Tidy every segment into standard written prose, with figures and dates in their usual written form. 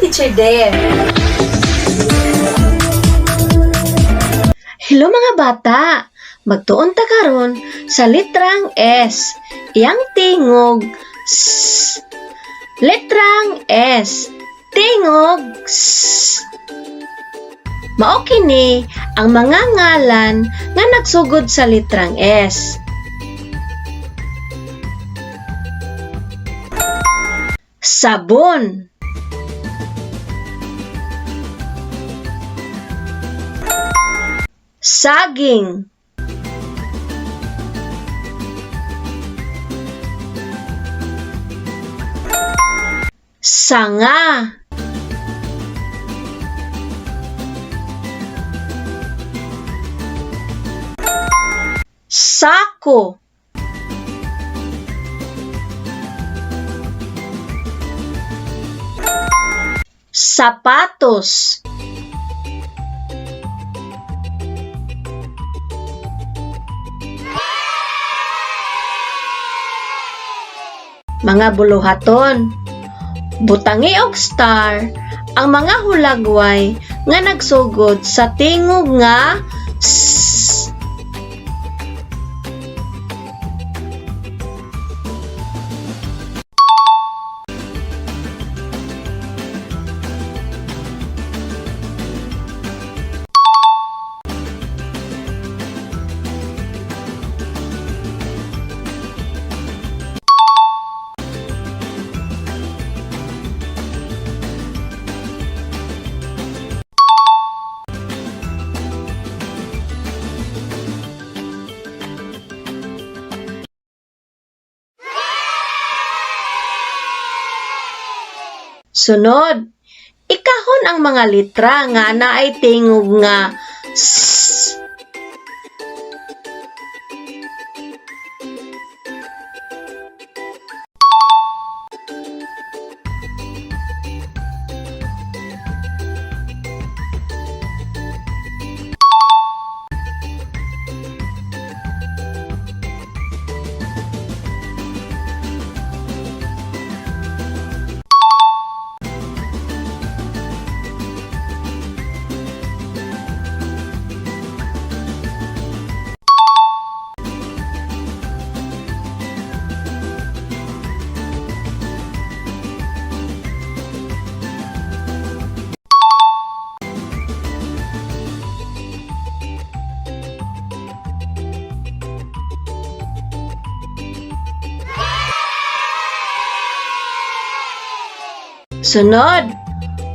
Teacher Dea. Hello mga bata! Magtuon ta karon sa litrang S. Iyang tingog S. Litrang S. Tingog S. Mao kini ang mga ngalan nga nagsugod sa litrang S. Sabon, saging, sanga, sako, sapatos, mga buluhaton. Butangi og star ang mga hulagway nga nagsugod sa tingog nga S. Sunod, ikahon ang mga litra nga naay tingog nga S. Sunod,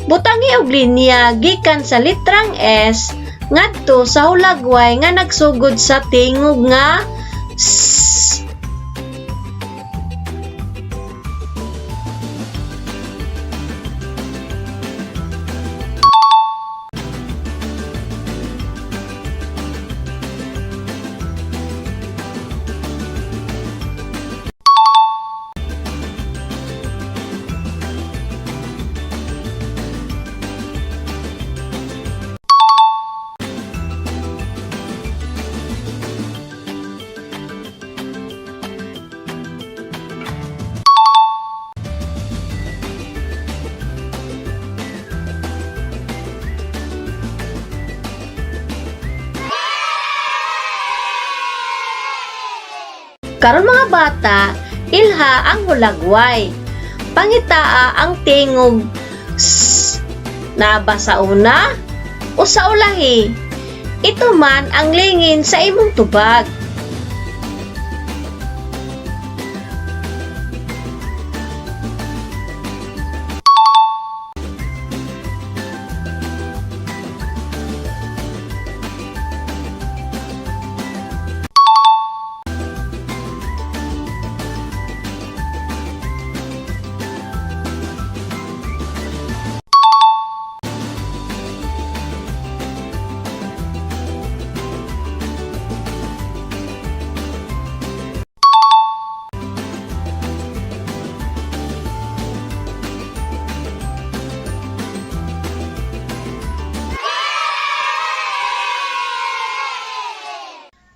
butangi og linya gikan sa litrang S ngadto sa hulagway nga nagsugod sa tingog nga S. Karon mga bata, ilha ang hulagway. Pangitaa ang tingog S. Naba sa una o sa ulahi. Ito man ang lingin sa imong tubag.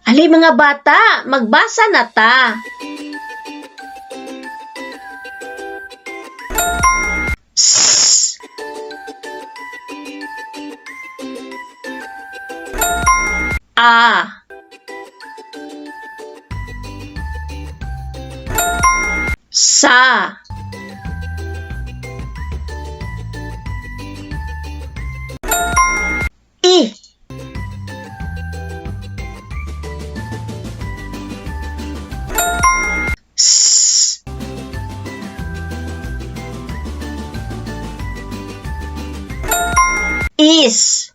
Ali mga bata, magbasa na ta. S. A. Sa. I. S. Is.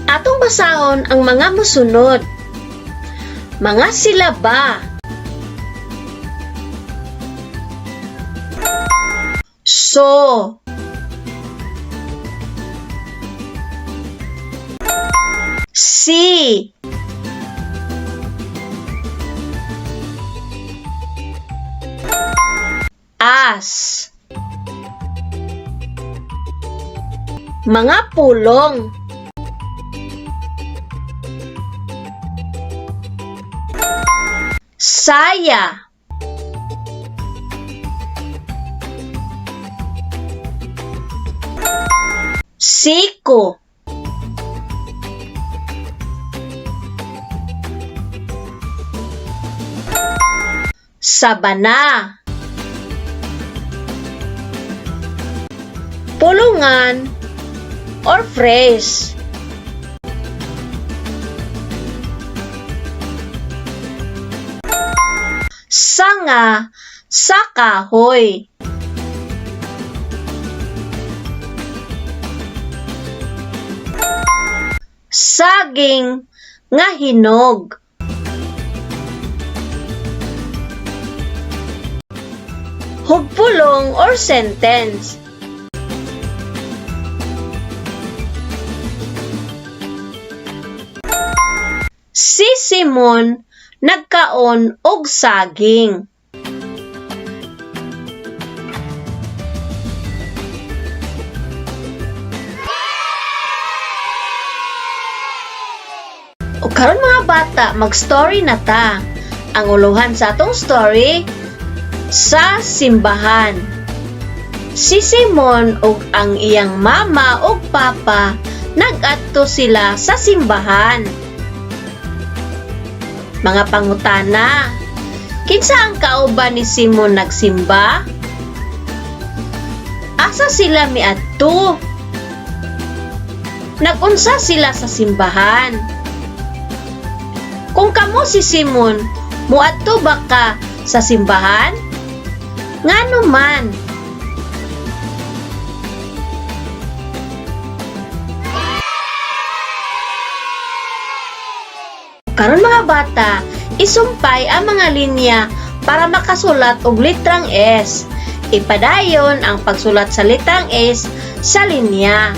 Atong basahon ang mga mosunod. Mga silaba. So. Si. As. Mga pulong. Saya. Siko. Sabana. Pulungan or phrase. Sanga sa kahoy. Saging nga hinog. Hugpulong or sentence. Si Simon nagkaon og saging. O karon mga bata, mag-story na ta. Ang uluhan sa atong story, sa simbahan. Si Simon ug ang iyang mama ug papa nag-adto sila sa simbahan. Mga pangutana, kinsa ang kauban ni Simon nagsimba? Asa sila miadto? Nagunsa sila sa simbahan? Kung kamo si Simon, muadto ba ka sa simbahan? Ngano man? Karon mga bata, isumpay ang mga linya para makasulat og litrang S. Ipadayon ang pagsulat sa litrang S sa linya.